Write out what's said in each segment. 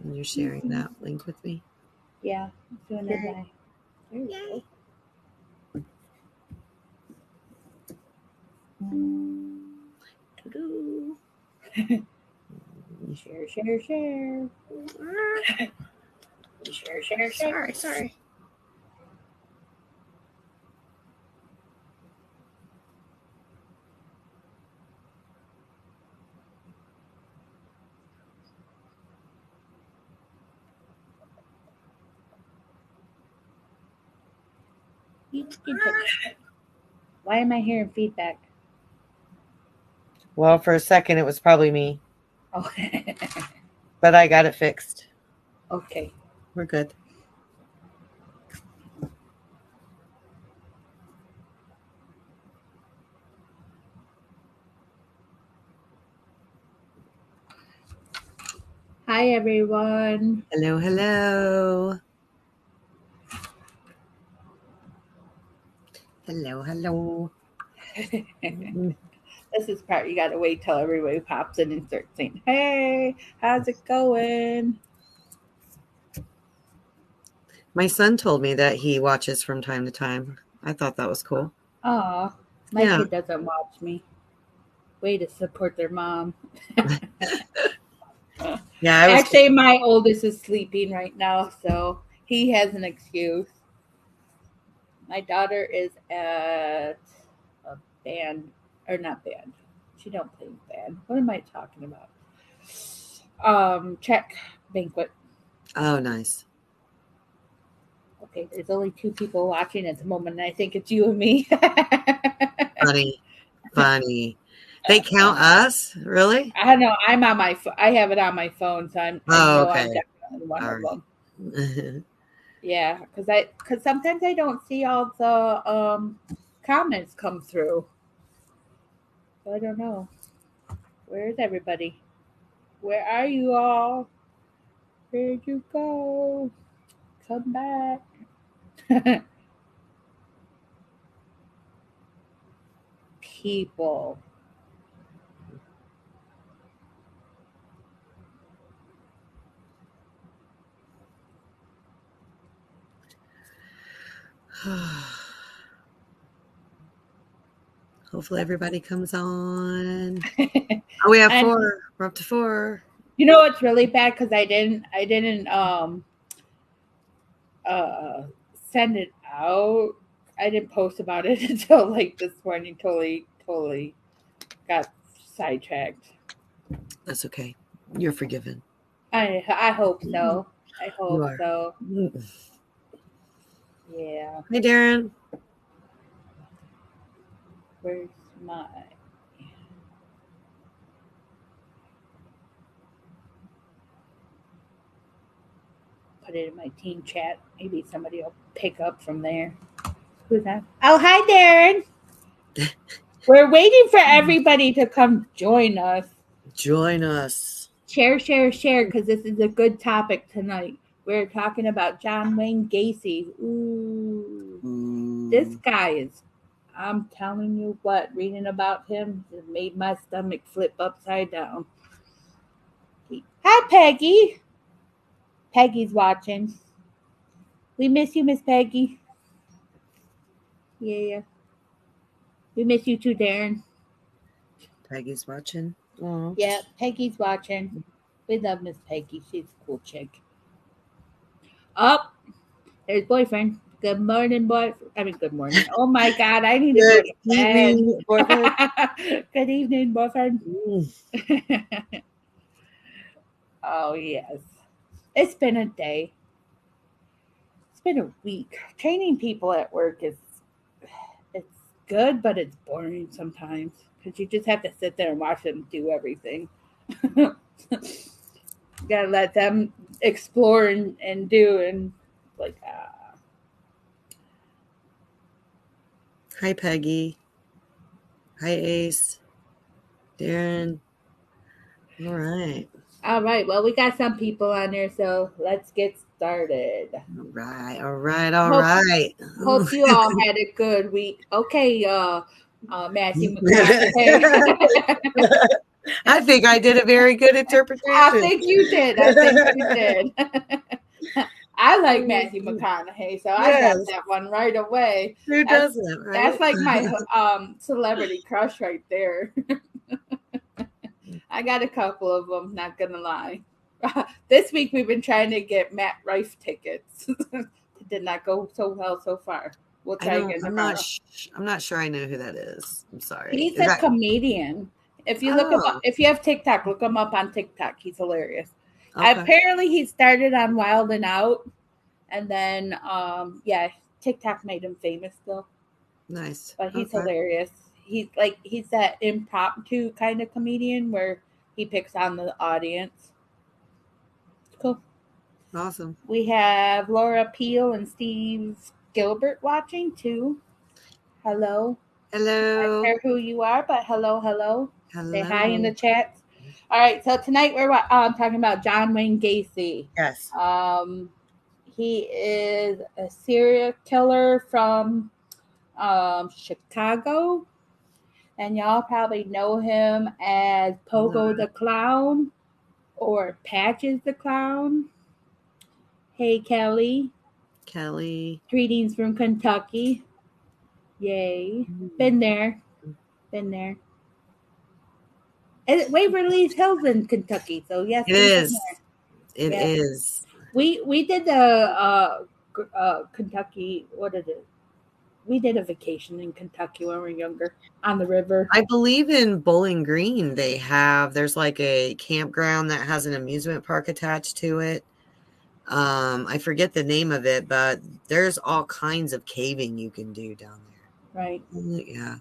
And you're sharing that link with me? Yeah, doing that. There you go. Share. Share. Sorry. Why am I hearing feedback? Well, for a second, it was probably me. Oh. But I got it fixed. Okay. We're good. Hi, everyone. Hello. This is part you got to wait till everybody pops in and starts saying, "Hey, how's it going?" My son told me that he watches from time to time. I thought that was cool. Oh, my kid doesn't watch me. Way to support their mom. Yeah, actually, my oldest is sleeping right now, so he has an excuse. My daughter is at a band, or not band. She don't play band. What am I talking about? Czech banquet. Oh, nice. Okay, there's only 2 people watching at the moment, and I think it's you and me. Funny. They count us? Really? I don't know. I'm on my. I have it on my phone, so I'm definitely one of them. Yeah, because sometimes I don't see all the comments come through. So I don't know. Where's everybody? Where are you all? Where'd you go? Come back. People. Hopefully everybody comes on. Oh, we have 4. We're up to 4. You know what's really bad? Because I didn't send it out. I didn't post about it until like this morning. Totally got sidetracked. That's okay. You're forgiven. I hope so. I hope so. Yeah. Hey, Darren. Where's my... Put it in my team chat. Maybe somebody will pick up from there. Who's that? Oh, hi, Darren. We're waiting for everybody to come join us. Join us. Share, because this is a good topic tonight. We're talking about John Wayne Gacy. Ooh. This guy is, I'm telling you what, reading about him just made my stomach flip upside down. Hi, Peggy. Peggy's watching. We miss you, Miss Peggy. Yeah. We miss you too, Darren. Peggy's watching. Aww. Yeah, Peggy's watching. We love Miss Peggy. She's a cool chick. Oh, there's boyfriend. Good morning, boyfriend. I mean, good morning. Oh my God, I need to go to bed. Evening, boyfriend. Good evening, boyfriend. Oh yes, it's been a day. It's been a week. Training people at work it's good, but it's boring sometimes because you just have to sit there and watch them do everything. Gotta let them explore and do and like. Hi, Peggy. Hi, Ace. Darren. All right. Well, we got some people on there, so let's get started. All right. Hope you all had a good week. Okay, Matthew McConaughey. I think I did a very good interpretation. I think you did. I like Matthew McConaughey, so I got that one right away. Who doesn't, right? That's like my celebrity crush right there. I got a couple of them, not gonna lie. This week we've been trying to get Matt Rife tickets. It did not go so well so far. We'll try again tomorrow. I'm not sure I know who that is. I'm sorry. He's a comedian. If you look him up, if you have TikTok, look him up on TikTok. He's hilarious. Okay. Apparently, he started on Wild 'N Out, and then TikTok made him famous still. Nice, but he's hilarious. He's that impromptu kind of comedian where he picks on the audience. Cool. Awesome. We have Laura Peel and Steve Gilbert watching too. Hello. I don't care who you are, but hello. Say hi in the chat. All right, so tonight we're talking about John Wayne Gacy. Yes. He is a serial killer from Chicago, and y'all probably know him as Pogo the Clown or Patches the Clown. Hey, Kelly. Greetings from Kentucky. Yay. Been there. Waverly Hills in Kentucky, so yes. It is. It is. We did the Kentucky, what is it? We did a vacation in Kentucky when we were younger on the river. I believe in Bowling Green there's like a campground that has an amusement park attached to it. I forget the name of it, but there's all kinds of caving you can do down there. Right. Yeah.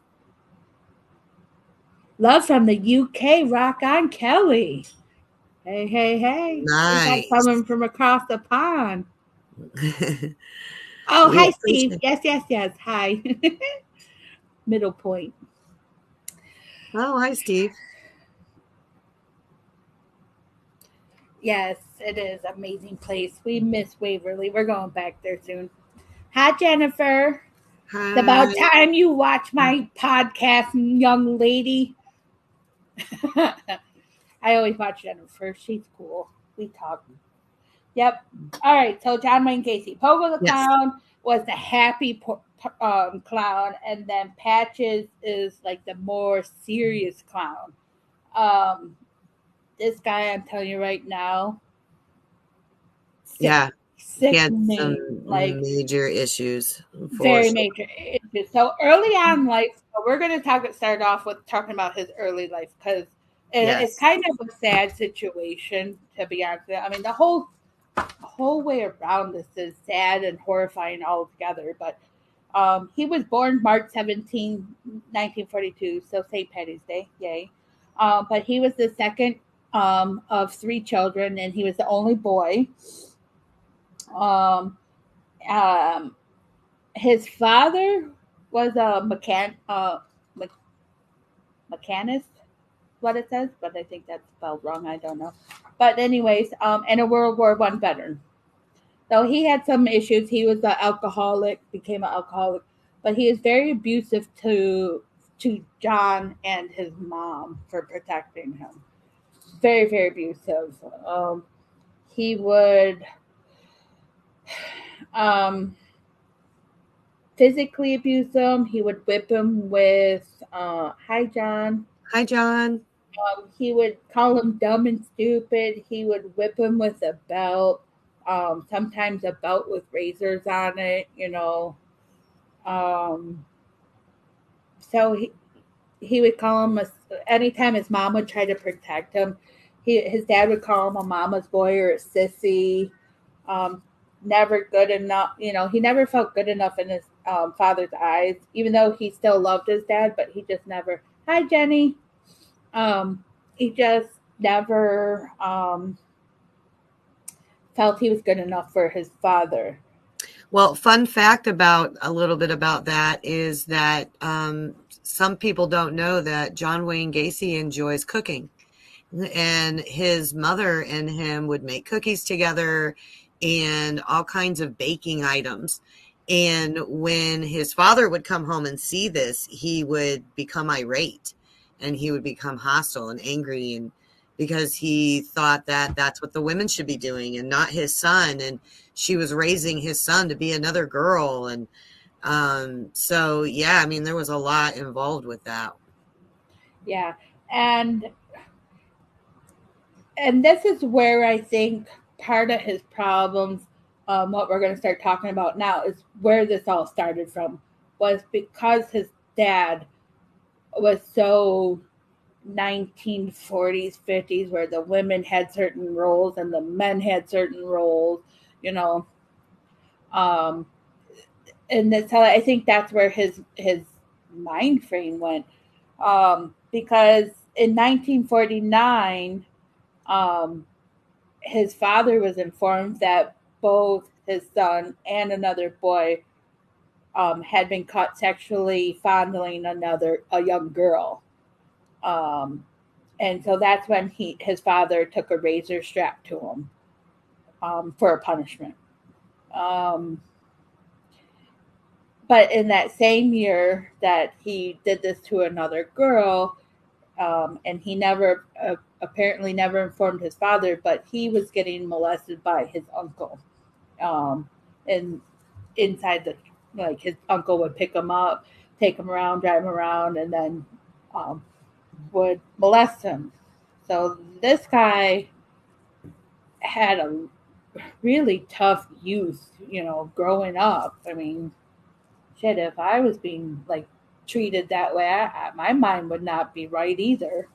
Love from the UK. Rock on, Kelly. Hey. Nice. Coming from across the pond. Oh, hi, Steve. Yes. Hi. Middle Point. Oh, hi, Steve. Yes, it is an amazing place. We miss Waverly. We're going back there soon. Hi, Jennifer. Hi. It's about time you watch my podcast, young lady. I always watch Jennifer. She's cool. We talk. Yep. All right. So John Wayne Gacy. Pogo the Clown was the happy clown, and then Patches is like the more serious clown. This guy, I'm telling you right now. Sick he had some major issues. Very major issues. So early on in life, we're going to start off with talking about his early life because it's kind of a sad situation, to be honest. I mean, the whole way around this is sad and horrifying all together. But he was born March 17, 1942, so St. Patty's Day, yay. But he was the second of three children, and he was the only boy. His father was a mechanist, what it says, but I think that's spelled wrong. I don't know. But anyways, and a World War I veteran. So he had some issues. He was an alcoholic, became an alcoholic, but he is very abusive to John and his mom for protecting him. Very, very abusive. He would physically abuse him. He would whip him with hi John. He would call him dumb and stupid. He would whip him with a belt, sometimes a belt with razors on it, so he would call him anytime his mom would try to protect him, his dad would call him a mama's boy or a sissy. Never good enough. He never felt good enough in his father's eyes, even though he still loved his dad, but he just never, hi, Jenny. He just never felt he was good enough for his father. Well, fun fact about that is that some people don't know that John Wayne Gacy enjoys cooking, and his mother and him would make cookies together and all kinds of baking items. And when his father would come home and see this, he would become irate and he would become hostile and angry, and because he thought that that's what the women should be doing and not his son, and she was raising his son to be another girl. And so yeah, I mean, there was a lot involved with that. Yeah. And this is where I think part of his problems, what we're going to start talking about now, is where this all started from, was because his dad was so 1940s, 50s, where the women had certain roles and the men had certain roles, you know. And that's how I think that's where his mind frame went. Because in 1949, his father was informed that both his son and another boy had been caught sexually fondling a young girl. And so that's when his father took a razor strap to him for a punishment. But in that same year that he did this to another girl, and he never apparently never informed his father, but he was getting molested by his uncle. And inside his uncle would pick him up, take him around, drive him around, and then would molest him. So this guy had a really tough youth, growing up. I mean, shit, if I was being treated that way, my mind would not be right either.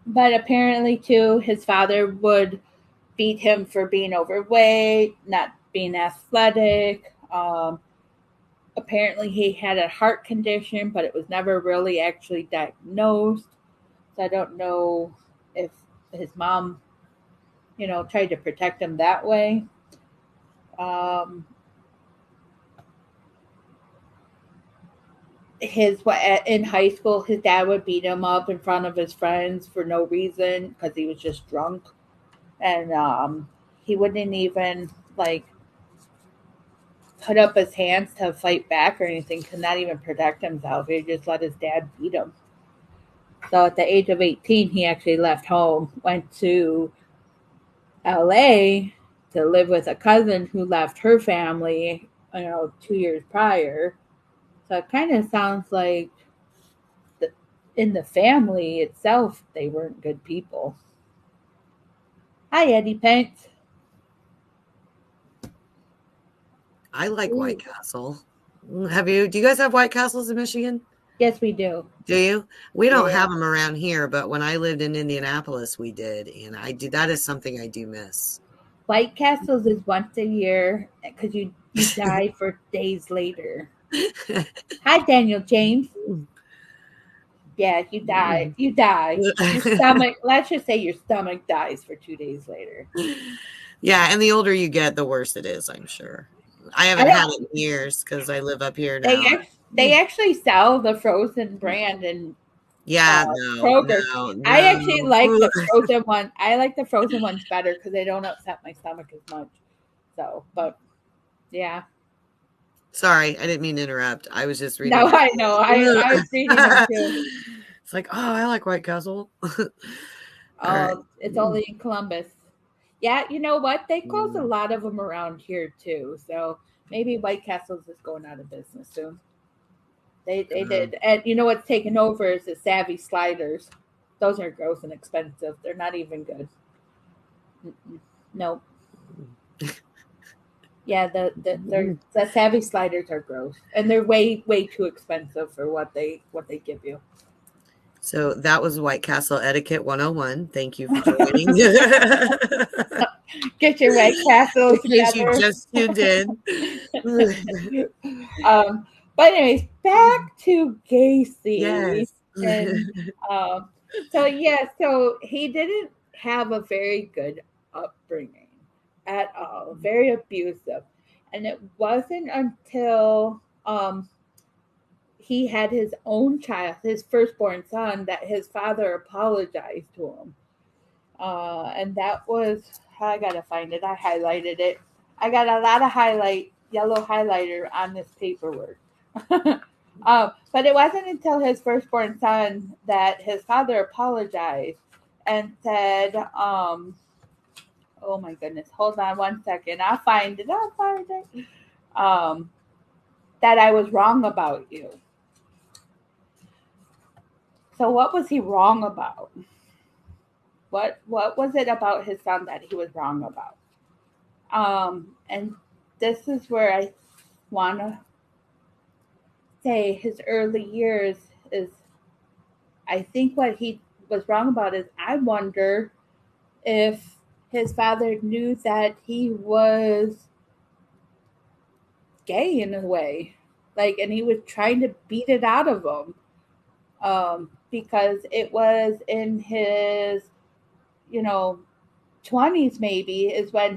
But apparently, too, his father would beat him for being overweight, not being athletic. Apparently, he had a heart condition, but it was never really actually diagnosed. So I don't know if his mom, tried to protect him that way. In high school, his dad would beat him up in front of his friends for no reason because he was just drunk, and he wouldn't even put up his hands to fight back or anything, could not even protect himself. He just let his dad beat him. So at the age of 18, he actually left home, went to LA to live with a cousin who left her family, 2 years prior. So it kind of sounds like in the family itself, they weren't good people. Hi, Eddie Pence. I like White Castle. Do you guys have White Castles in Michigan? Yes, we do. Do you? We don't have them around here, but when I lived in Indianapolis, we did, and that is something I do miss. White Castles is once a year because you die for days later. Hi, Daniel James. Yeah, you die. You die. Your stomach, let's just say your stomach dies for 2 days later. Yeah, and the older you get, the worse it is, I'm sure. I haven't had it in years because I live up here now. They actually sell the frozen brand and Kroger. No. I actually like the frozen one. I like the frozen ones better because they don't upset my stomach as much. So, but yeah. Sorry, I didn't mean to interrupt. I was just reading. No, I know. I was reading them too. It's like, oh, I like White Castle. Right. It's only in Columbus. Yeah, you know what? They close a lot of them around here too. So maybe White Castle's is going out of business soon. They did. And you know what's taken over is the Savvy Sliders. Those are gross and expensive. They're not even good. Nope. Yeah, the Savvy Sliders are gross, and they're way too expensive for what they give you. So that was White Castle Etiquette 101. Thank you for joining. Get your White Castle in case you just tuned in. But anyways, back to Gacy. Yes. And, so he didn't have a very good upbringing at all. Very abusive. And it wasn't until he had his own child, his firstborn son, that his father apologized to him. And that was, I gotta find it. I highlighted it. I got a lot of yellow highlighter on this paperwork. But it wasn't until his firstborn son that his father apologized and said, oh my goodness, hold on one second. I'll find it. That I was wrong about you. So what was he wrong about? What was it about his son that he was wrong about? And this is where I want to say his early years is, I think what he was wrong about is, I wonder if his father knew that he was gay in a way, like, and he was trying to beat it out of him, because it was in his, 20s maybe is when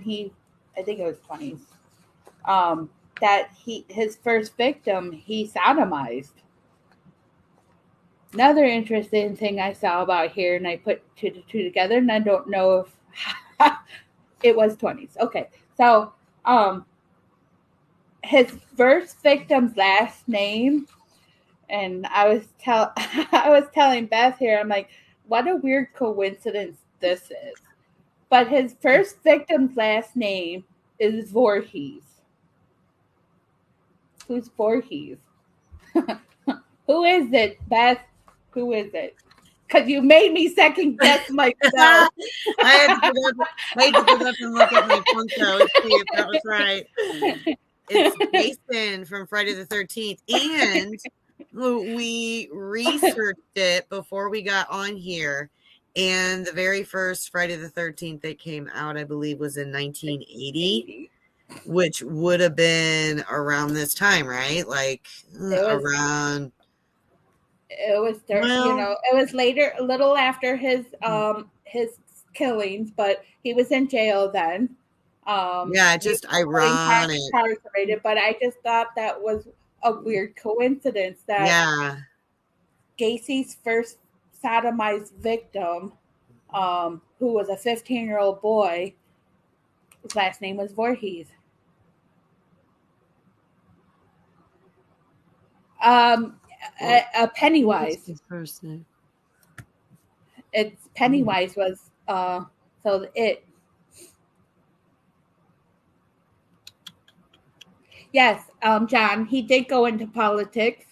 I think it was 20s, that his first victim he sodomized. Another interesting thing I saw about here, and I put two to two together, and I don't know if it was 20s. Okay, so his first victim's last name, and I was telling Beth here, I'm like, what a weird coincidence this is. But his first victim's last name is Voorhees. Who's Voorhees? Who is it, Beth? Who is it? Because you made me second guess myself. I had to put up and look at my photo and see if that was right. It's Jason from Friday the 13th. And we researched it before we got on here. And the very first Friday the 13th that came out, I believe, was in 1980. Which would have been around this time, right? Like around. It was, it was later, a little after his killings, but he was in jail then. Yeah, just ironic. Incarcerated, but I just thought that was a weird coincidence that Gacy's first sodomized victim, who was a 15-year-old boy, his last name was Voorhees. A Pennywise. His first name. It's Pennywise was so it. Yes, John. He did go into politics.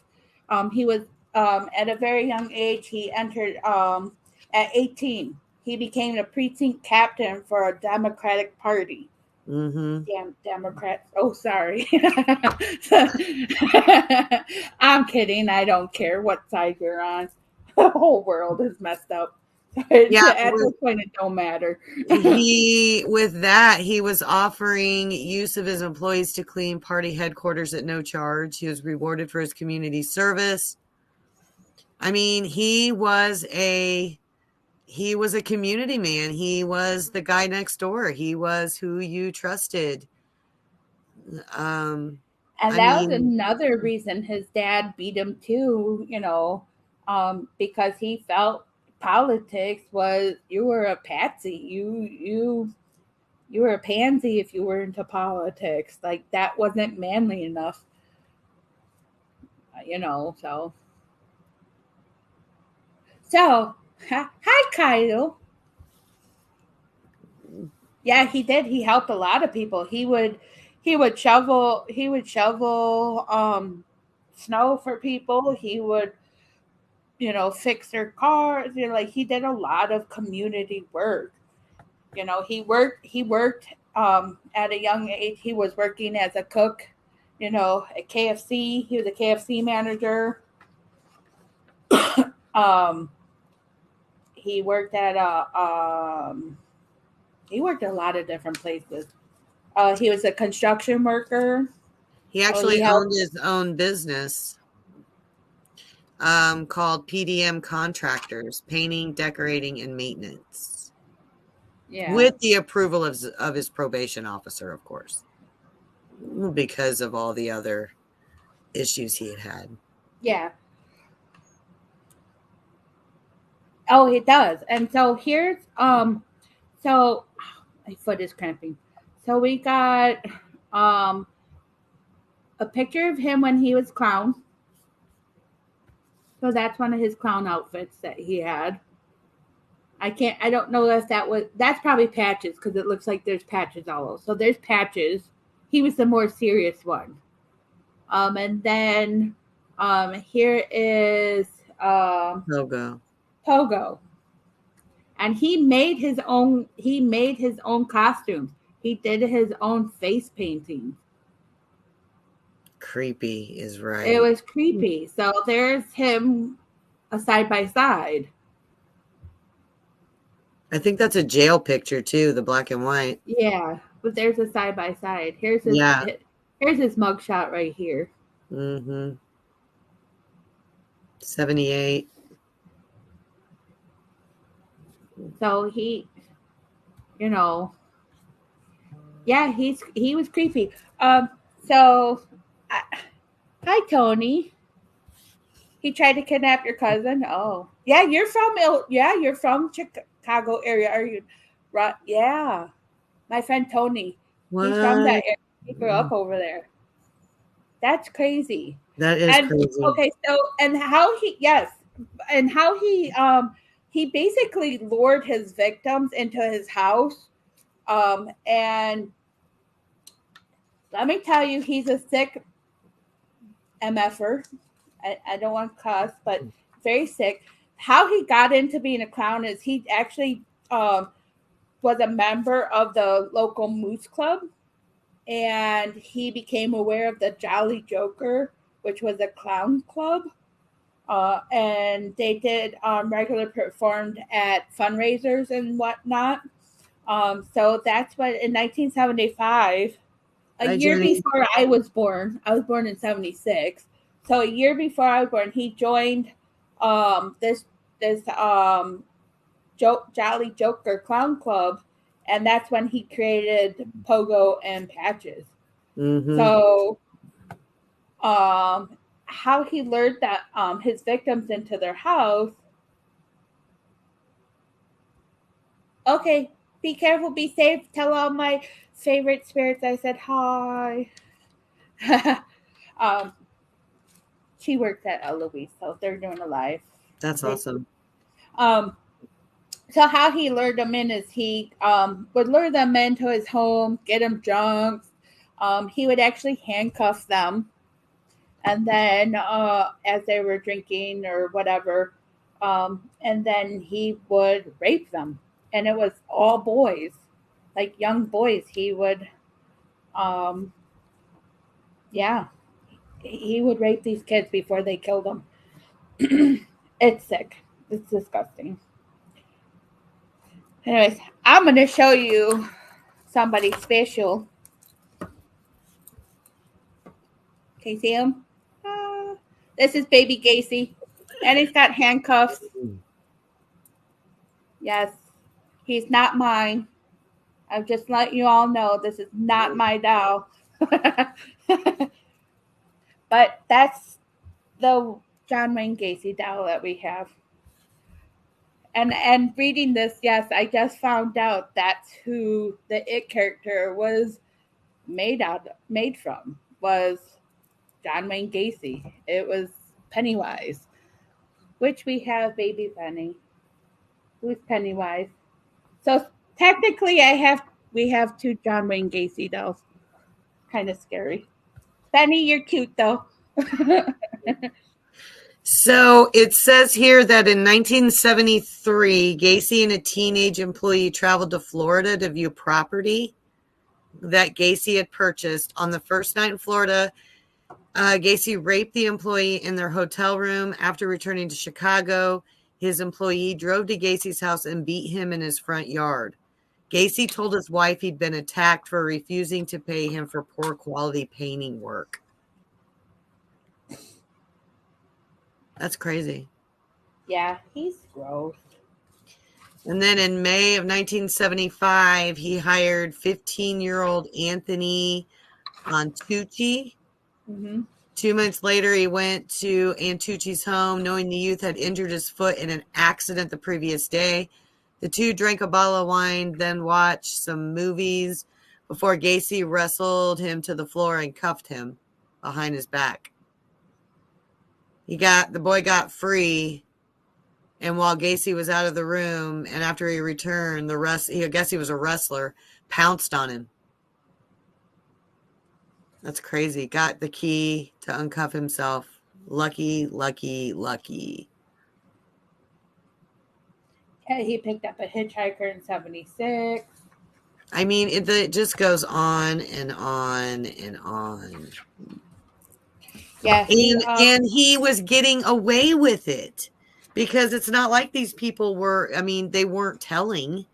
He was at a very young age. He entered at 18. He became a precinct captain for a Democratic Party. Mm-hmm. Damn Democrats. Oh, sorry. I'm kidding. I don't care what side you're on. The whole world is messed up. Yeah, at this point, it don't matter. He was offering use of his employees to clean party headquarters at no charge. He was rewarded for his community service. I mean, he was a community man. He was the guy next door. He was who you trusted. And that was another reason his dad beat him too, because he felt politics was, you were a patsy. You were a pansy if you were into politics. Like, that wasn't manly enough. So hi, Kyle. Yeah, he did. He helped a lot of people. He would shovel snow for people. He would, fix their cars. Like, he did a lot of community work. He worked at a young age. He was working as a cook, at KFC. He was a KFC manager. He worked at he worked a lot of different places. He was a construction worker. He actually owned his own business called PDM Contractors, painting, decorating, and maintenance. Yeah. With the approval of his probation officer, of course, because of all the other issues he had. Yeah. Oh, it does. And so here's so my foot is cramping. So we got a picture of him when he was clown. So that's one of his clown outfits that he had. I don't know if that's probably Patches, because it looks like there's patches all over. So there's Patches. He was the more serious one. And then here is Pogo. And he made his own costumes. He did his own face painting. Creepy is right. It was creepy. So there's him a side by side. I think that's a jail picture too, the black and white. Yeah, but there's a side by side. Here's his mugshot right here. 78. So he was creepy. So hi Tony. He tried to kidnap your cousin. Oh, yeah, you're from Chicago area. Are you? Right? Yeah, my friend Tony. What? He's from that area. He grew up over there. That's crazy. That is crazy. Okay, so how he basically lured his victims into his house. And let me tell you, he's a sick MFer. I don't want to cuss, but very sick. How he got into being a clown is he actually was a member of the local Moose Club, and he became aware of the Jolly Joker, which was a clown club. And they did regular performed at fundraisers and whatnot. So that's what in 1975, a year before I was born. I was born in 76. So a year before I was born, he joined this Jolly Joker Clown Club, and that's when he created Pogo and Patches. So how he lured that his victims into their house. Okay, be careful, be safe. Tell all my favorite spirits I said hi. She works at Eloise, so they're doing a live. That's awesome. So how he lured them in is he would lure them into his home, get them drunk. He would actually handcuff them, and then as they were drinking or whatever, and then he would rape them. And it was all boys, like young boys. He would, he would rape these kids before they killed them. It's sick. It's disgusting. Anyways, I'm going to show you somebody special. Can you see him? This is baby Gacy. And he's got handcuffs. Yes. He's not mine. I'm just letting you all know this is not my doll. But that's the John Wayne Gacy doll that we have. And reading this, yes, I just found out that's who the It character was made from, was John Wayne Gacy. It was Pennywise, which we have baby Penny. Who's Pennywise? So technically we have two John Wayne Gacy dolls. Kind of scary. Penny, you're cute though. So it says here that in 1973, Gacy and a teenage employee traveled to Florida to view property that Gacy had purchased. On the first night in Florida, Gacy raped the employee in their hotel room. After returning to Chicago, his employee drove to Gacy's house and beat him in his front yard. Gacy told his wife he'd been attacked for refusing to pay him for poor quality painting work. That's crazy. Yeah, he's gross. And then in May of 1975, he hired 15-year-old Anthony Antucci. 2 months later, he went to Antucci's home, knowing the youth had injured his foot in an accident the previous day. The two drank a bottle of wine, then watched some movies before Gacy wrestled him to the floor and cuffed him behind his back. The boy got free, and while Gacy was out of the room, and after he returned, I guess he was a wrestler, pounced on him. That's crazy. Got the key to uncuff himself. Lucky, lucky, lucky. Yeah, he picked up a hitchhiker in 76. I mean, it just goes on and on and on. Yeah. And he was getting away with it because it's not like these people were, I mean, they weren't telling.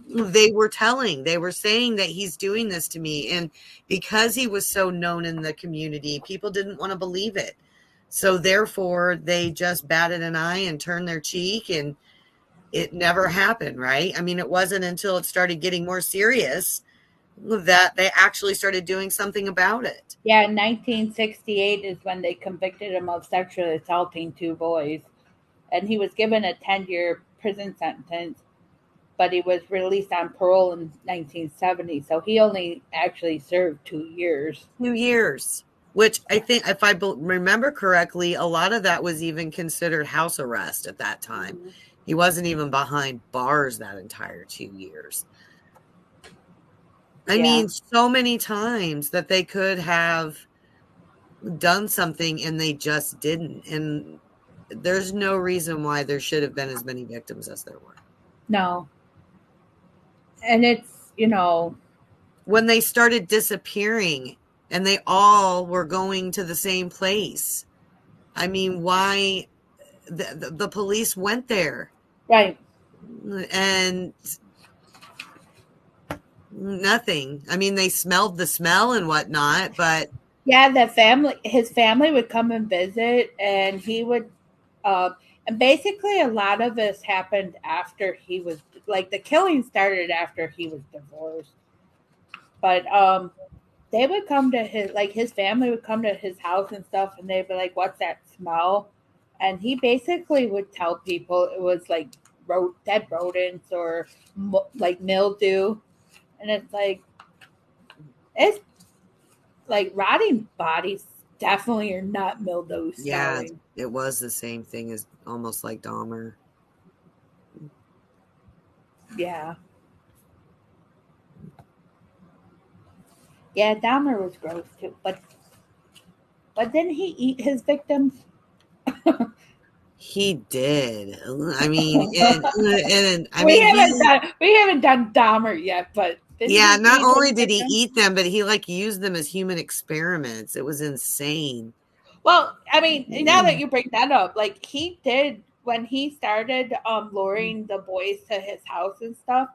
They were telling. They were saying that he's doing this to me. And because he was so known in the community, people didn't want to believe it. So therefore, they just batted an eye and turned their cheek, and it never happened, right? I mean, it wasn't until it started getting more serious that they actually started doing something about it. Yeah, 1968 is when they convicted him of sexually assaulting 2 boys. And he was given a 10-year prison sentence, but he was released on parole in 1970. So he only actually served 2 years. 2 years. Which I think, if I remember correctly, a lot of that was even considered house arrest at that time. Mm-hmm. He wasn't even behind bars that entire 2 years. I mean, so many times that they could have done something and they just didn't. And there's no reason why there should have been as many victims as there were. No. And it's, when they started disappearing and they all were going to the same place. I mean, why the police went there? Right. And nothing. I mean, they smelled the smell and whatnot, but yeah, his family would come and visit, and he would, and basically a lot of this happened after he was, like, the killing started after he was divorced. But they would come to his family would come to his house and stuff, and they'd be like, "What's that smell?" And he basically would tell people it was like dead rodents or like mildew. And it's like rotting bodies definitely are not mildew smelling. Yeah, it was the same thing as almost like Dahmer. Yeah. Yeah, Dahmer was gross too, but didn't he eat his victims? He did. I mean, we haven't done Dahmer yet, but yeah, not only did he eat them, but he used them as human experiments. It was insane. Well, I mean, now that you bring that up, like he did when he started luring the boys to his house and stuff,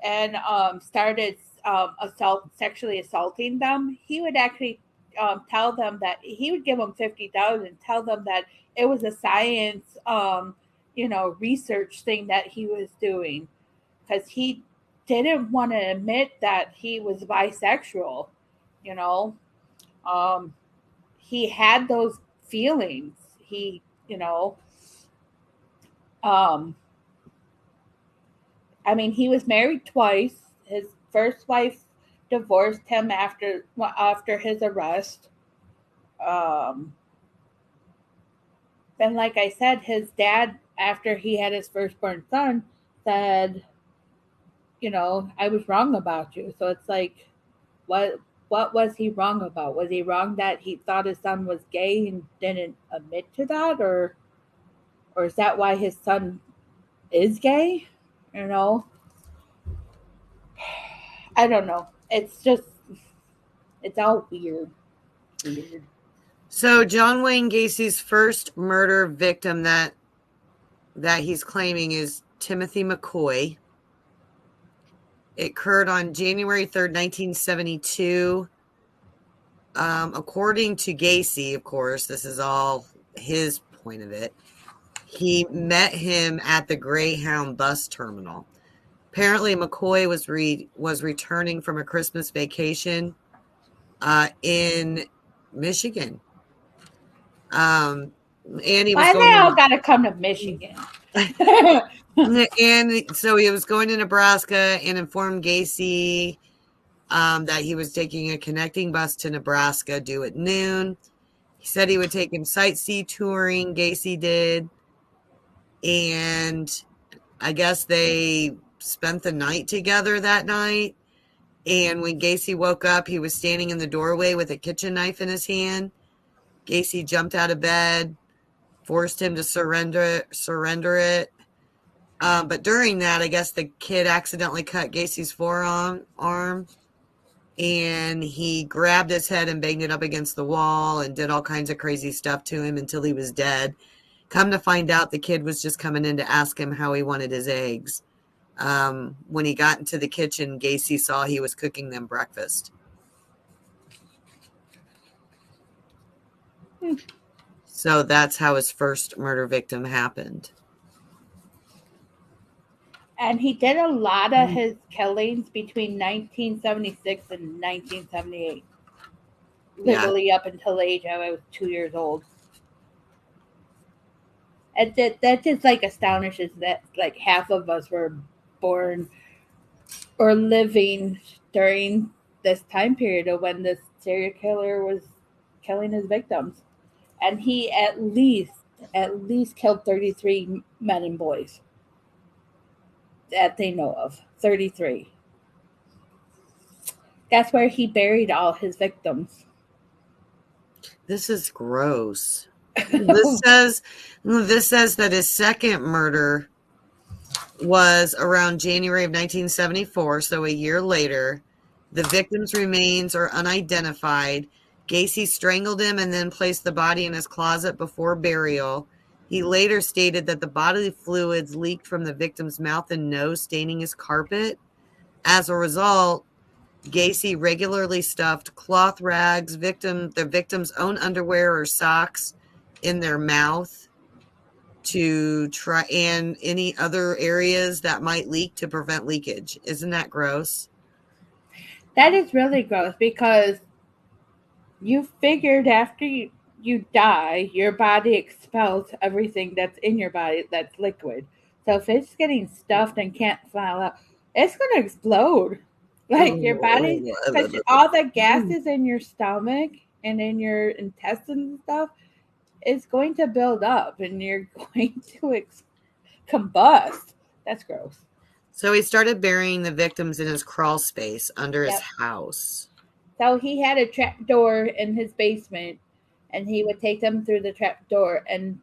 and started sexually assaulting them, he would actually tell them that he would give them $50,000, tell them that it was a science, research thing that he was doing, because he didn't want to admit that he was bisexual. He had those feelings. He, I mean, he was married twice. His first wife divorced him after his arrest. And like I said, his dad, after he had his firstborn son, said, I was wrong about you. So it's like, what was he wrong about? Was he wrong that he thought his son was gay and didn't admit to that? Or is that why his son is gay? I don't know. It's just, it's all weird. So John Wayne Gacy's first murder victim that he's claiming is Timothy McCoy. It occurred on January 3rd, 1972. According to Gacy, of course, this is all his point of it. He met him at the Greyhound bus terminal. Apparently, McCoy was returning from a Christmas vacation in Michigan. And he was why they all got to come to Michigan? And so he was going to Nebraska and informed Gacy that he was taking a connecting bus to Nebraska due at noon. He said he would take him sightsee touring, Gacy did. And I guess they spent the night together that night. And when Gacy woke up, he was standing in the doorway with a kitchen knife in his hand. Gacy jumped out of bed, forced him to surrender it. But during that, I guess the kid accidentally cut Gacy's forearm, and he grabbed his head and banged it up against the wall and did all kinds of crazy stuff to him until he was dead. Come to find out, the kid was just coming in to ask him how he wanted his eggs. When he got into the kitchen, Gacy saw he was cooking them breakfast. So that's how his first murder victim happened. And he did a lot of his killings between 1976 and 1978. Literally up until the age I was 2 years old. And that just like astonishes that like half of us were born or living during this time period of when this serial killer was killing his victims. And he at least killed 33 men and boys that they know of. 33. That's where he buried all his victims. This is gross. This says that his second murder was around January of 1974, so a year later. The victim's remains are unidentified. Gacy strangled him and then placed the body in his closet before burial. He later stated that the bodily fluids leaked from the victim's mouth and nose, staining his carpet. As a result, Gacy regularly stuffed cloth rags, the victim's own underwear or socks in their mouth to try, and any other areas that might leak to prevent leakage. Isn't that gross? That is really gross because you figured after you die, your body expels everything that's in your body that's liquid. So if it's getting stuffed and can't file out, it's going to explode. Like your body, because all the gases in your stomach and in your intestines and stuff is going to build up and you're going to combust. That's gross. So he started burying the victims in his crawl space under his house. So he had a trap door in his basement, and he would take them through the trap door and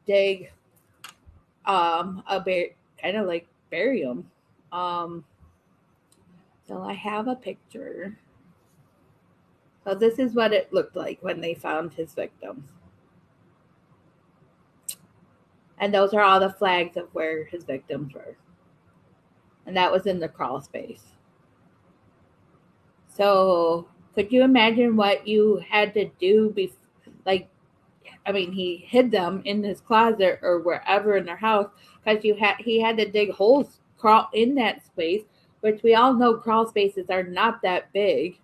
dig, kind of like bury them. So I have a picture. So this is what it looked like when they found his victims. And those are all the flags of where his victims were. And that was in the crawl space. So could you imagine what you had to do? He hid them in his closet or wherever in their house because he had to dig holes, crawl in that space, which we all know crawl spaces are not that big,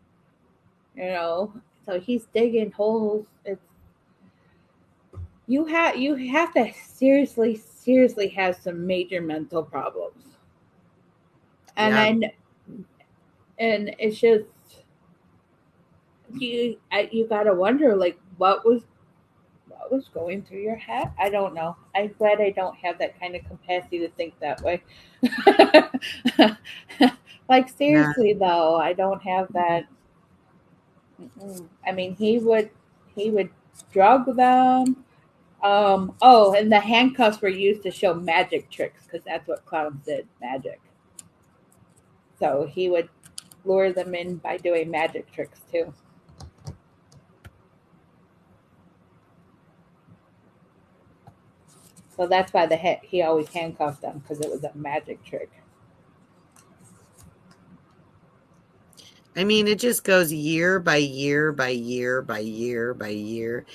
So he's digging holes. You have to seriously have some major mental problems. And it's just you got to wonder like what was going through your head. I don't know. I'm glad I don't have that kind of capacity to think that way. Like seriously though, I don't have that. I mean, he would drug them. And the handcuffs were used to show magic tricks because that's what clowns did, magic. So he would lure them in by doing magic tricks too. So that's why he always handcuffed them because it was a magic trick. I mean, it just goes year by year by year by year by year.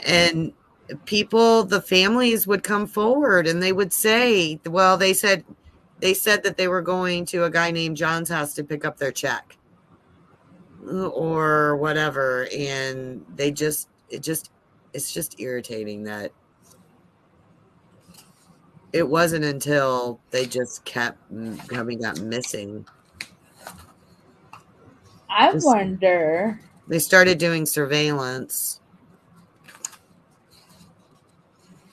And the families would come forward and they would say, well, they said that they were going to a guy named John's house to pick up their check or whatever. And it's just irritating that it wasn't until they just kept got missing. I wonder. They started doing surveillance.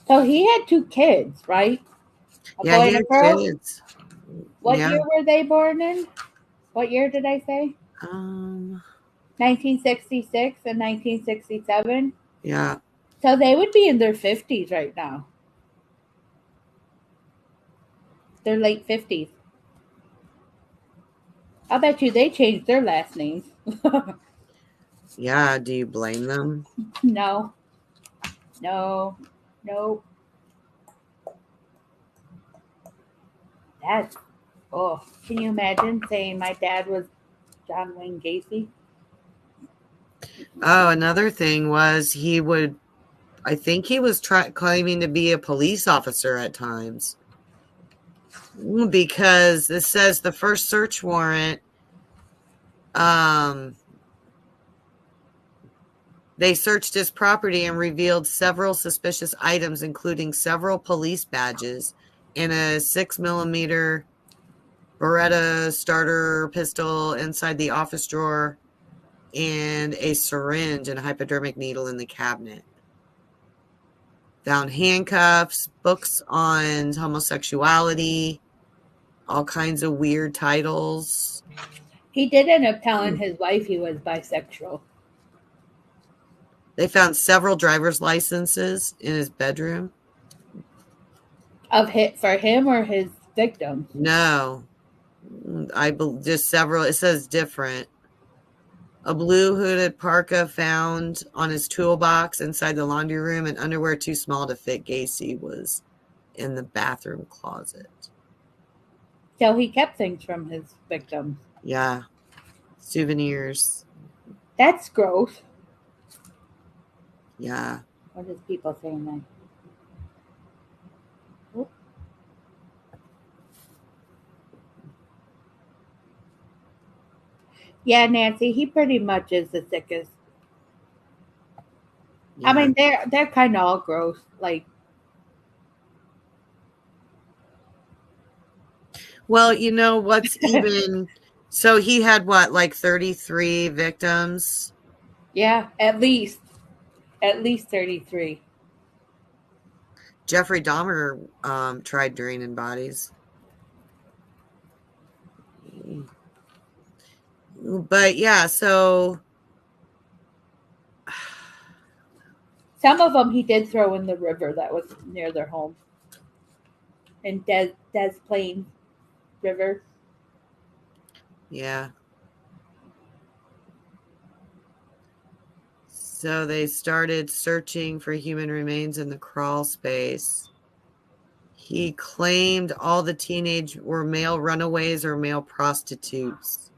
So he had 2 kids, right? A Yeah, boy he and a had girl. kids. What Yeah. year were they born in? What year did I say? 1966 and 1967. Yeah. So they would be in their 50s right now. Their late 50s. I'll bet you they changed their last names. Yeah. Do you blame them? No. No. No. That's, oh, can you imagine saying my dad was John Wayne Gacy? Oh, another thing was I think he was claiming to be a police officer at times. Because it says the first search warrant, they searched his property and revealed several suspicious items, including several police badges and a 6mm Beretta starter pistol inside the office drawer and a syringe and a hypodermic needle in the cabinet. Found handcuffs, books on homosexuality, all kinds of weird titles. He did end up telling his wife he was bisexual. They found several driver's licenses in his bedroom. Of hit for him or his victims? No, just several. It says different. A blue hooded parka found on his toolbox inside the laundry room, and underwear too small to fit Gacy was in the bathroom closet. So he kept things from his victims. Yeah. Souvenirs. That's gross. Yeah. What is people saying that? Oop. Yeah, Nancy, he pretty much is the sickest. Yeah. I mean, they're kind of all gross. Like, well, you know what's even so he had what, like 33 victims? yeah, at least 33. Jeffrey Dahmer tried draining bodies. But yeah, so Some of them he did throw in the river that was near their home, in Des Plaines River. yeah. So they started searching for human remains in the crawl space. He claimed all the teenage were male runaways or male prostitutes.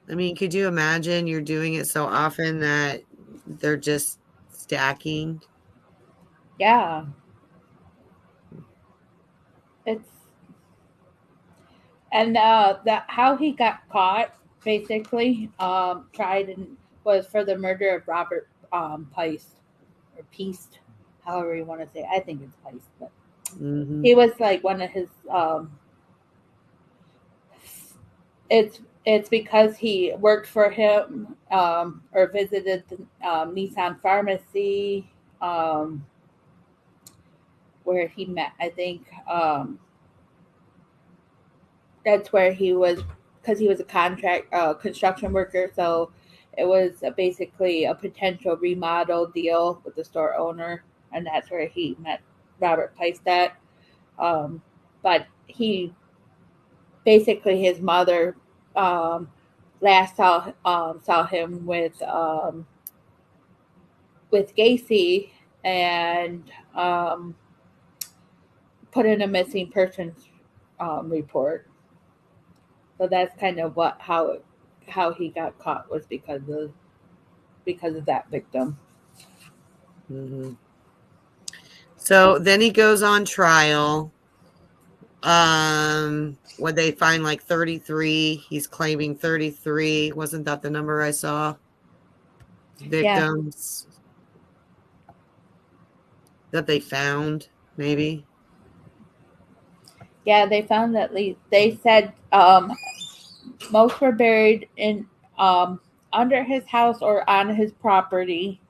I mean, could you imagine you're doing it so often that they're just stacking? Yeah, it's and that how he got caught basically tried and was for the murder of Robert Piest or Peast, however you want to say. I think it's Piest, but he was like one of his. It's because he worked for him or visited the Nissan pharmacy where he met. I think that's where he was because he was a contract construction worker. So it was basically a potential remodel deal with the store owner, and that's where he met Robert Piest. But he basically his mother last saw him with Gacy and put in a missing persons report. So that's kind of how he got caught was because of that victim. Mm-hmm. So then he goes on trial. When they find like 33, he's claiming 33. Wasn't that the number I saw? Victims that they found, maybe. Yeah, they found at least they said Most were buried in under his house or on his property,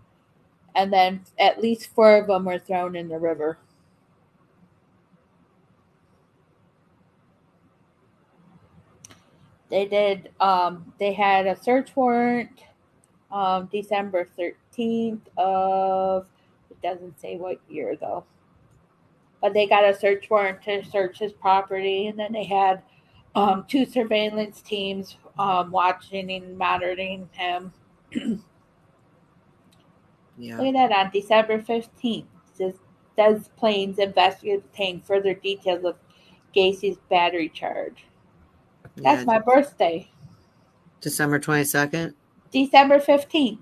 and then at least 4 of them were thrown in the river. They did. They had a search warrant December 13th of. It doesn't say what year though. But they got a search warrant to search his property, and then they had 2 surveillance teams watching and monitoring him. Yeah. Look at that on December 15th. Des Plaines investigators obtained further details of Gacy's battery charge. That's my birthday. December 22nd? December 15th.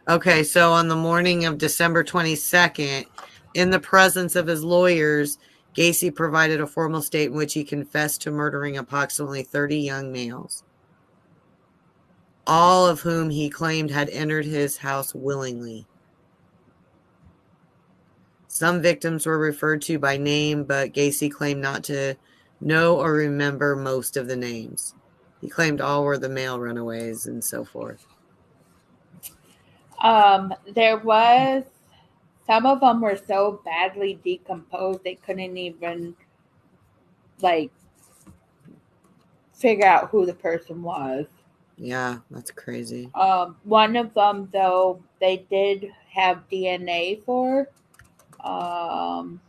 Okay, so on the morning of December 22nd, in the presence of his lawyers, Gacy provided a formal statement in which he confessed to murdering approximately 30 young males, all of whom he claimed had entered his house willingly. Some victims were referred to by name, but Gacy claimed not to know or remember most of the names. He claimed all were the male runaways and so forth. There was, some of them were so badly decomposed they couldn't even figure out who the person was. Yeah, that's crazy. One of them though, they did have DNA for. John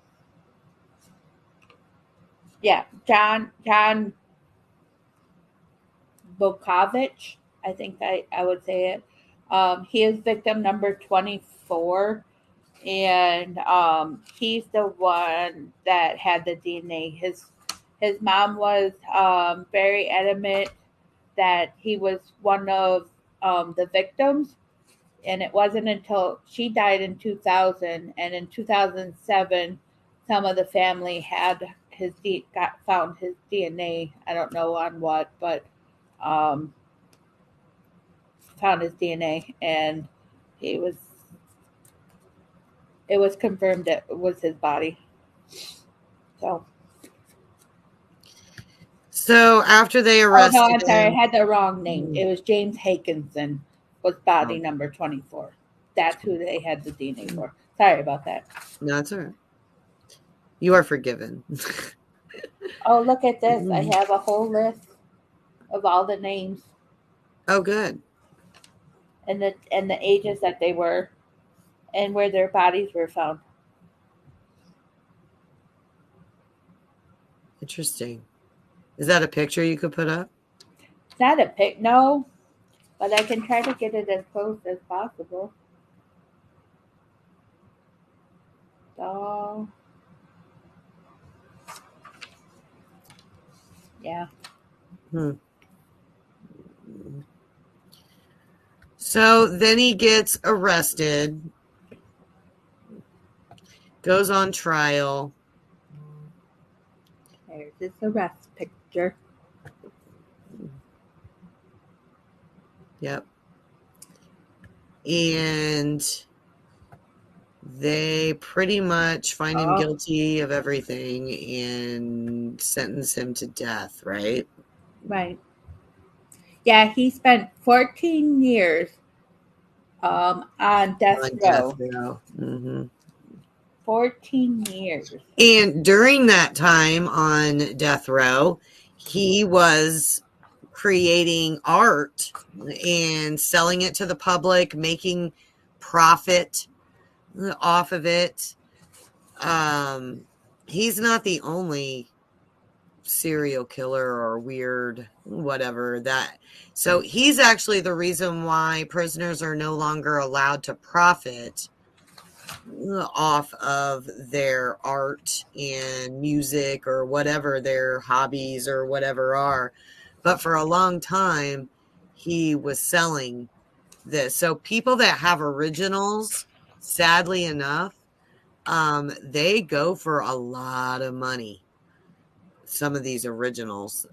Bokovich, I think I would say it. He is victim number 24, and he's the one that had the DNA. His mom was very adamant that he was one of the victims, and it wasn't until she died in 2000, and in 2007, some of the family had found his DNA. I don't know on what, but found his DNA, and it was confirmed that it was his body. So after they arrested him. Oh no, I'm sorry, I had the wrong name. It was James Hakinson was body number 24. That's who they had the DNA for. Sorry about that. No, it's all right. You are forgiven. Oh, look at this. I have a whole list of all the names. Oh, good. And the ages that they were and where their bodies were found. Interesting. Is that a picture you could put up? It's not a pic, no. But I can try to get it as close as possible. So, yeah. So then he gets arrested, goes on trial. There's his arrest picture. Yep. And they pretty much find him guilty of everything and sentence him to death, right? Right. Yeah, he spent 14 years on death row. Mm-hmm. 14 years. And during that time on death row, he was creating art and selling it to the public, making profit off of it. He's not the only serial killer or weird whatever that. So he's actually the reason why prisoners are no longer allowed to profit off of their art and music or whatever their hobbies or whatever are. But for a long time, he was selling this. So people that have originals, sadly enough, they go for a lot of money. Some of these originals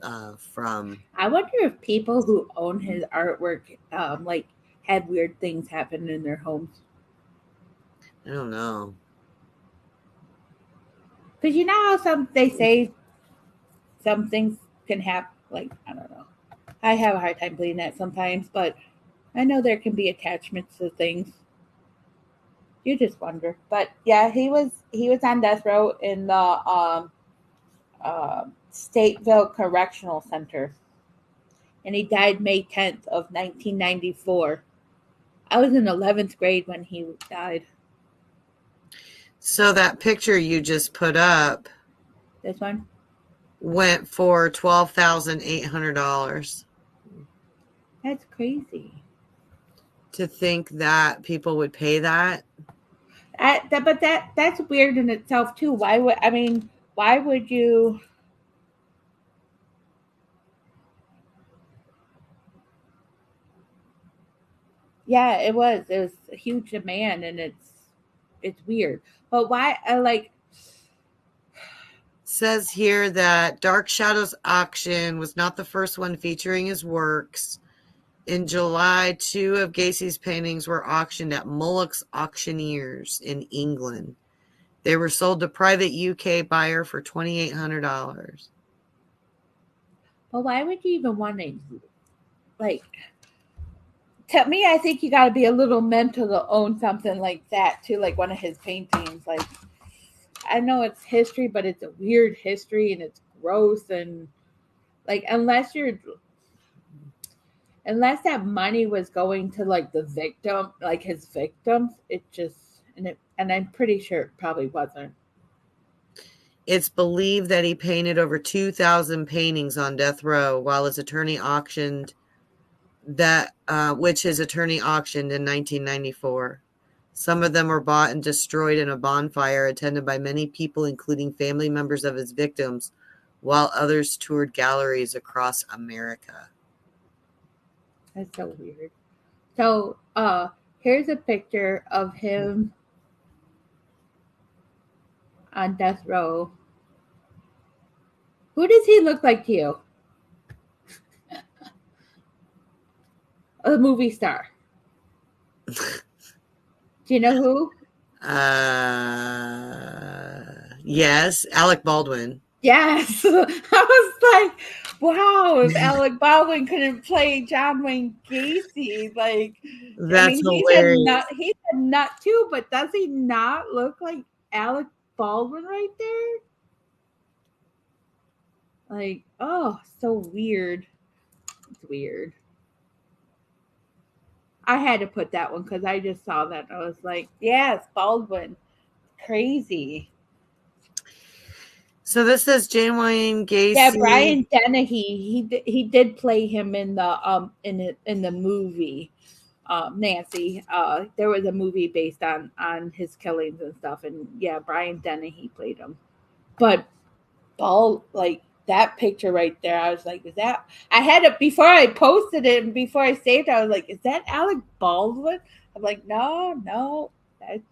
from. I wonder if people who own his artwork had weird things happen in their homes. I don't know. Because you know how they say some things can happen. Like, I don't know. I have a hard time believing that sometimes, but I know there can be attachments to things. You just wonder. But yeah, he was on death row in the Stateville Correctional Center, and he died May 10th of 1994. I was in 11th grade when he died. So that picture you just put up, this one, went for $12,800. That's crazy. To think that people would pay that. But that's weird in itself too. Why would you? Yeah, it was a huge demand, and it's weird. But why? Says here that Dark Shadows auction was not the first one featuring his works. In July, 2 of Gacy's paintings were auctioned at Mullock's Auctioneers in England. They were sold to private UK buyer for $2,800. Well, why would you even want to, to me, I think you got to be a little mental to own something like that too, like one of his paintings. Like, I know it's history, but it's a weird history and it's gross, and like unless that money was going to like the victim, like his victims, it just and I'm pretty sure it probably wasn't. It's believed that he painted over 2,000 paintings on death row while his attorney auctioned which his attorney auctioned in 1994. Some of them were bought and destroyed in a bonfire attended by many people, including family members of his victims, while others toured galleries across America. That's so weird. So, here's a picture of him on death row. Who does he look like to you? A movie star. Do you know who? Yes, Alec Baldwin. Yes. I was like, wow, if Alec Baldwin couldn't play John Wayne Gacy, like, that's hilarious. He's a nut too, but does he not look like Alec Baldwin right there? Like, oh, so weird. It's weird. I had to put that one because I just saw that. I was like, yes, Baldwin. Crazy. So this says John Wayne Gacy. Yeah, Brian Dennehy. He did play him in the movie Nancy. There was a movie based on his killings and stuff, and yeah, Brian Dennehy played him. But like that picture right there, I was like, is that? I had it before I posted it and before I saved it. I was like, is that Alec Baldwin? I'm like, no, that's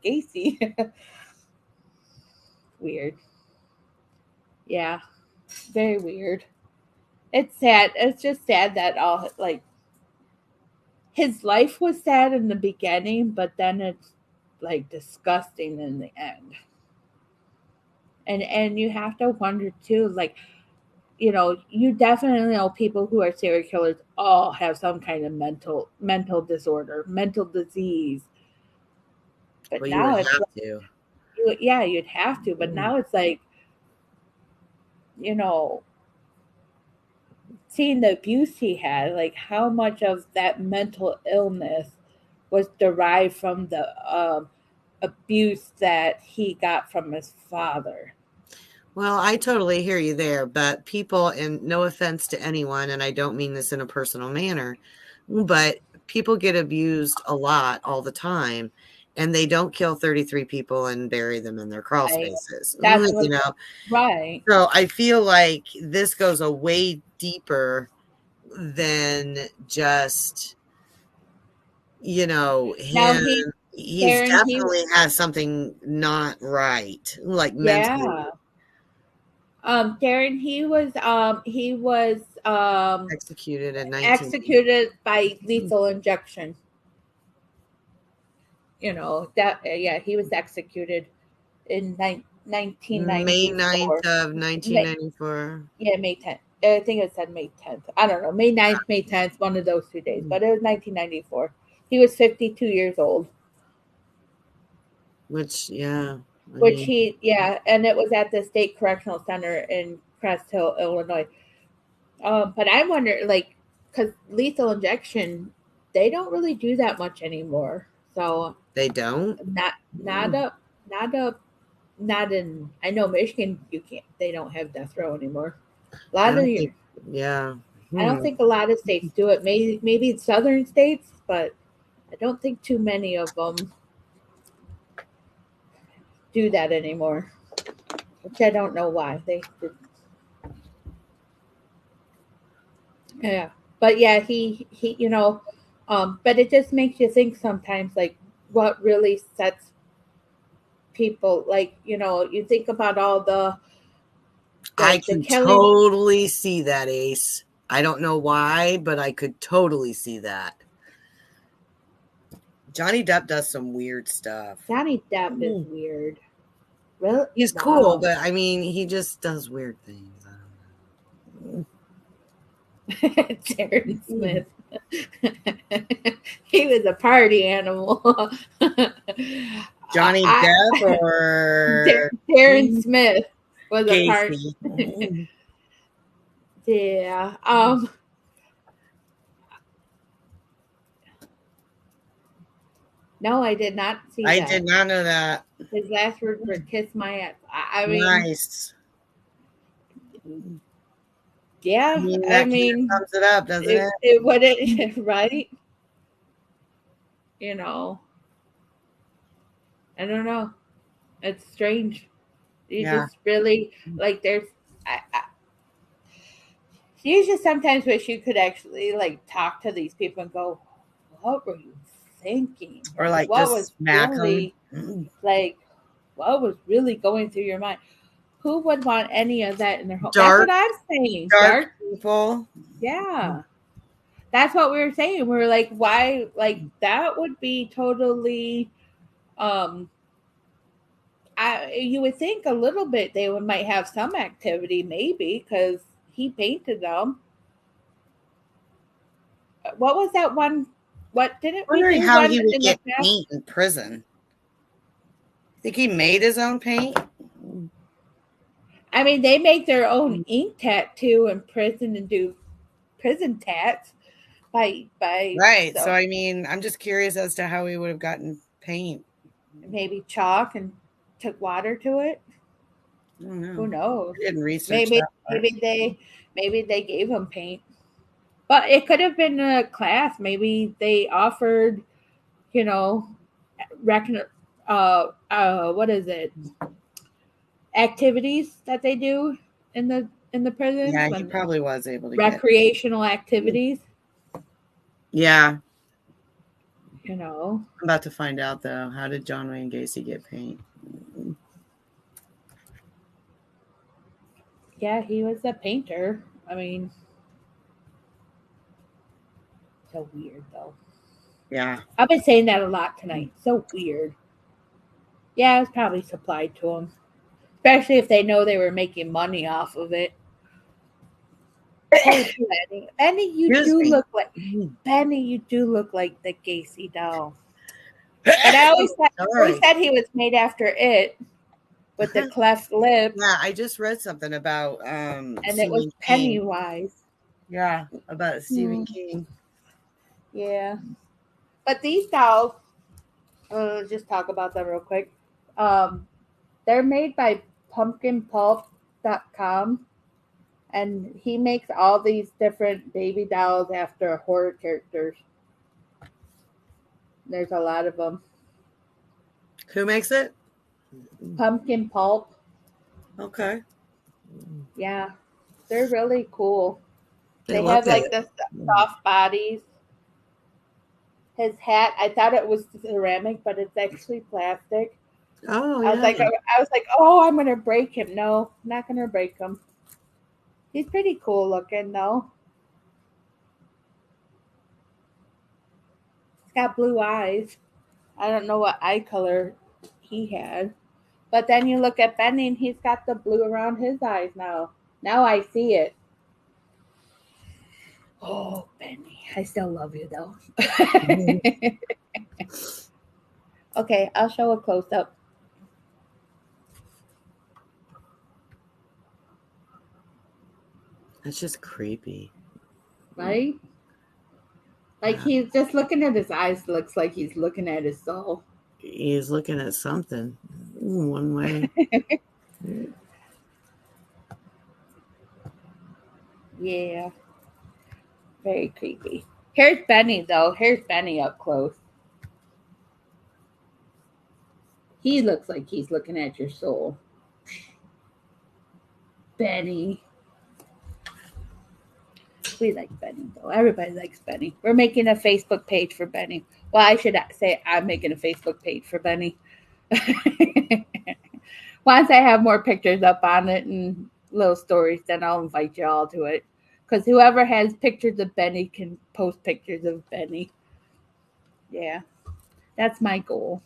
Gacy. Weird. Yeah, very weird. It's sad. It's just sad that all like his life was sad in the beginning, but then it's like disgusting in the end. And you have to wonder too, like, you know, you definitely know people who are serial killers all have some kind of mental disorder, mental disease. But well, now it's you'd have to. But now it's like, you know, seeing the abuse he had, like how much of that mental illness was derived from the abuse that he got from his father. Well, I totally hear you there, but people, and no offense to anyone, and I don't mean this in a personal manner, but people get abused a lot all the time, and they don't kill 33 people and bury them in their crawl spaces. That's you know, right. So I feel like this goes a way deeper than just, you know, him. He's definitely has something not right, like mentally. Yeah. Darren, he was executed in executed by lethal injection. You know that, yeah, he was executed in May 9th 1994. of 1994. May 10th. I think it said May 10th. I don't know. May 9th, May 10th, one of those 2 days. But it was 1994. He was 52 years old. Which, yeah. And it was at the State Correctional Center in Crest Hill, Illinois. But I wonder, like, because lethal injection, they don't really do that much anymore. So they don't. Not in. I know Michigan, you can't. They don't have death row anymore. A lot of you. Yeah. I don't think a lot of states do it. Maybe in southern states, but I don't think too many of them do that anymore. Which I don't know why they did. Yeah, but yeah, he but it just makes you think sometimes, like, what really sets people, like, you think about all the I can totally see that, Ace. I don't know why, but I could totally see that. Johnny Depp does some weird stuff. Johnny Depp is weird. Really? He's cool, but I mean, he just does weird things. I don't know. Darren Smith. He was a party animal. Johnny Depp or Darren Smith was a party. Yeah. No, I did not see that. I did not know that. His last words were "kiss my ass." I mean, nice. Yeah, I mean, sums it up, doesn't it? It would it right? I don't know. It's strange. You just really, like, you just sometimes wish you could actually, like, talk to these people and go, "What were you thinking?" Or like, what was really like, what was really going through your mind? Who would want any of that in their home? That's what I'm saying. Dark people. Yeah. That's what we were saying. We were like, why? Like, that would be totally. You would think a little bit they might have some activity, maybe, because he painted them. What was that one? What didn't we do? How he would get paint in prison? I think he made his own paint. I mean, they make their own ink tattoo in prison and do prison tats by right. So I mean, I'm just curious as to how he would have gotten paint. Maybe chalk and took water to it. I don't know. Who knows? I didn't research maybe they gave him paint, but it could have been a class. Maybe they offered, what is it? Activities that they do in the prison. Yeah, he probably was able to recreational activities. Yeah. I'm about to find out, though. How did John Wayne Gacy get paint? Yeah, he was a painter. I mean, so weird, though. Yeah. I've been saying that a lot tonight. So weird. Yeah, it's probably supplied to them. Especially if they know they were making money off of it. Benny, you do look like the Gacy doll. But I always said he was made after it, with the cleft lip. Yeah, I just read something about and it was Pennywise. Yeah, about Stephen King. Yeah, but these dolls, just talk about them real quick. They're made by pumpkinpulp.com, and he makes all these different baby dolls after horror characters. There's a lot of them. Who makes it? Pumpkin Pulp. Okay. Yeah, they're really cool. They have like the soft bodies. His hat, I thought it was ceramic, but it's actually plastic. Oh, I was like, oh, I'm gonna break him. No, I'm not gonna break him. He's pretty cool looking, though. He's got blue eyes. I don't know what eye color he had. But then you look at Benny and he's got the blue around his eyes now. Now I see it. Oh, Benny. I still love you though. Okay, I'll show a close up. That's just creepy. Right? Like he's just looking at his eyes, looks like he's looking at his soul. He's looking at something one way. Yeah. Very creepy. Here's Benny, though. Here's Benny up close. He looks like he's looking at your soul. Benny. We like Benny, though. Everybody likes Benny. We're making a Facebook page for Benny. Well, I should say I'm making a Facebook page for Benny. Once I have more pictures up on it and little stories, then I'll invite you all to it. Because whoever has pictures of Benny can post pictures of Benny. Yeah, that's my goal.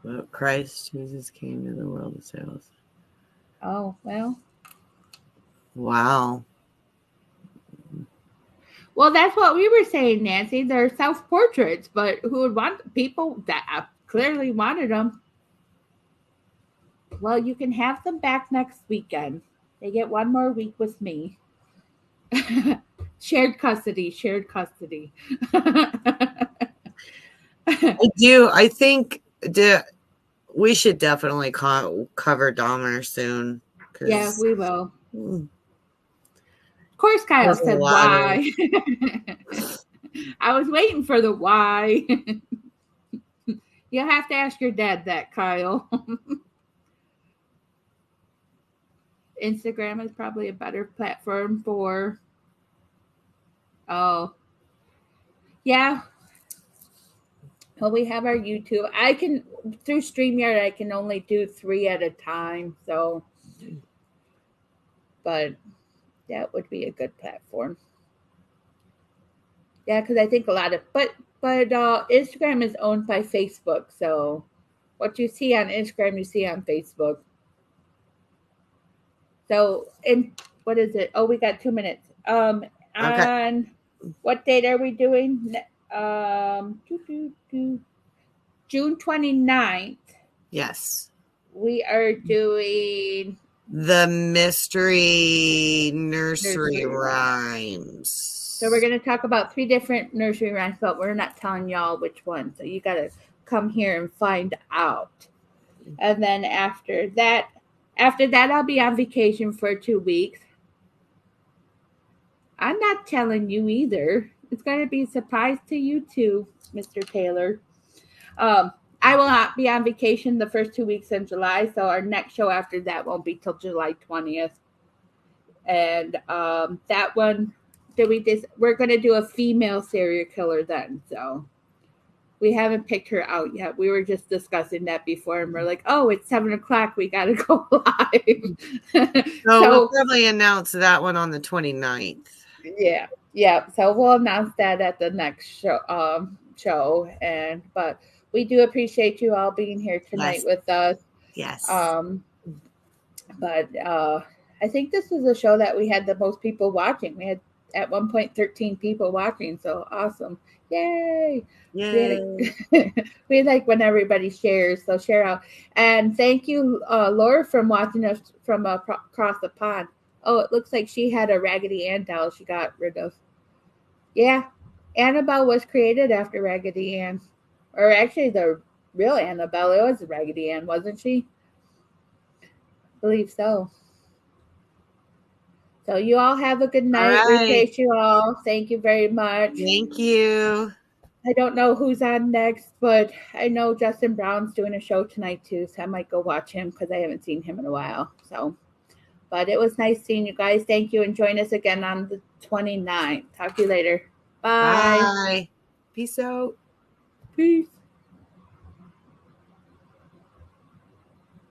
But Christ Jesus came to the world to save us. Oh, well. Wow. Well, that's what we were saying, Nancy. They're self-portraits, but who would want people that clearly wanted them? Well, you can have them back next weekend. They get one more week with me. Shared custody. I think we should definitely cover Dahmer soon. Yeah, we will. Of course, Kyle said why. I was waiting for the why. You'll have to ask your dad that, Kyle. Instagram is probably a better platform for. Oh, yeah. Well, we have our YouTube. I can through StreamYard. I can only do 3 at a time. So, but that would be a good platform. Yeah, because I think a lot of but Instagram is owned by Facebook. So, what you see on Instagram, you see on Facebook. So, and what is it? Oh, we got 2 minutes. Okay. On what date are we doing? June 29th. Yes. We are doing the mystery nursery rhymes. So we're going to talk about 3 different nursery rhymes, but we're not telling y'all which one. So you got to come here and find out. And then after that, I'll be on vacation for 2 weeks. I'm not telling you either. It's going to be a surprise to you too, Mr. Taylor. I will not be on vacation the first 2 weeks in July, so our next show after that won't be till July 20th. And that one, we're going to do a female serial killer then. So we haven't picked her out yet. We were just discussing that before, and we're like, oh, it's 7:00. We got to go live. So we'll probably announce that one on the 29th. Yeah. So we'll announce that at the next show. But we do appreciate you all being here tonight with us. Yes. But I think this was a show that we had the most people watching. We had at one point 13 people watching. So awesome. Yay. We like when everybody shares. So share out. And thank you, Laura, from watching us from across the pond. Oh, it looks like she had a Raggedy Ann doll she got rid of. Yeah. Annabelle was created after Raggedy Ann. Or actually, the real Annabelle, it was Raggedy Ann, wasn't she? I believe so. So you all have a good night. Right. We appreciate you all. Thank you very much. Thank you. I don't know who's on next, but I know Justin Brown's doing a show tonight too, so I might go watch him because I haven't seen him in a while. So, but it was nice seeing you guys. Thank you, and join us again on the 29th. Talk to you later. Bye. Peace out. Peace.